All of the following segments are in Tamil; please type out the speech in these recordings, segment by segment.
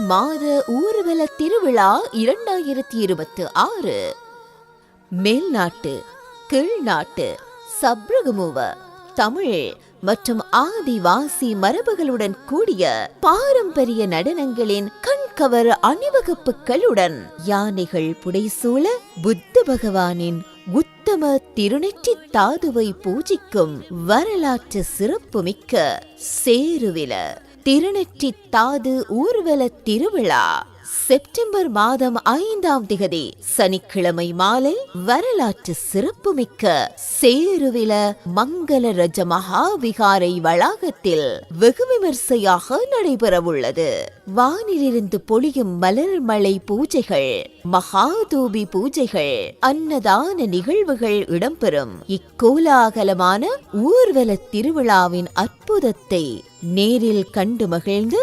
மாத ஊர்வல திருவிழா 2026. மேல்நாட்டு, கீழ்நாட்டு, சப்ரகமுவ, தமிழ் மற்றும் ஆதிவாசி மரபுகளுடன் கூடிய பாரம்பரிய நடனங்களின் கண்கவர் அணிவகுப்புகளுடன் யானைகள் புடைசூழ புத்த பகவானின் உத்தம திருநெற்றி தாதுவை பூஜிக்கும் வரலாற்று சிறப்புமிக்க சேருவில திருநெற்றி தாது ஊர்வல திருவிழா செப்டம்பர் மாதம் 5ஆம் திகதி சனிக்கிழமை மாலை வரலாற்று சிறப்புமிக்க சேருவில மங்கள ரஜ மகாவிகாரை வளாகத்தில் வெகு விமர்சையாக நடைபெறவுள்ளது. வானிலிருந்து பொழியும் மலர் மலை பூஜைகள், மகாதூபி பூஜைகள், அன்னதான நிகழ்வுகள் இடம்பெறும் இக்கோலாகலமான ஊர்வல திருவிழாவின் அற்புதத்தை நேரில் கண்டு மகிழ்ந்து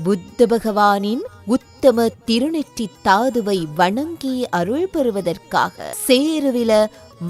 புத்த பகவானின் உத்தம திருநெற்றி தாதுவை வணங்கி அருள் பெறுவதற்காக சேருவில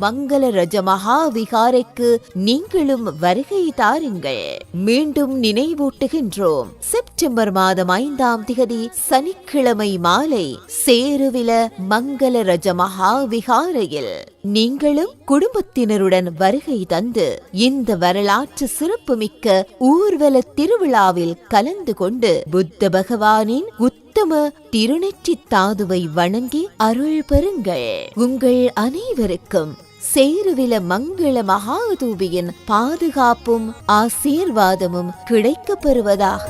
மங்கள ரஜ மகாவிகாரைக்கு நீங்களும் வருகை தாருங்கள். மீண்டும் நினைவூட்டுகின்றோம், செப்டம்பர் மாதம் 5ஆம் திகதி சனிக்கிழமை மாலை சேருவில மங்கள ரஜ மகாவிகாரையில் நீங்களும் குடும்பத்தினருடன் வருகை தந்து இந்த வரலாற்று சிறப்புமிக்க ஊர்வல திருவிழாவில் கலந்து கொண்டு புத்த பகவானின் உத்தம திருநெற்றி தாதுவை வணங்கி அருள் பெறுங்கள். உங்கள் அனைவருக்கும் சேருவில மங்கள மகாதூபியின் பாதுகாப்பும் ஆசீர்வாதமும் கிடைக்கப் பெறுவதாக.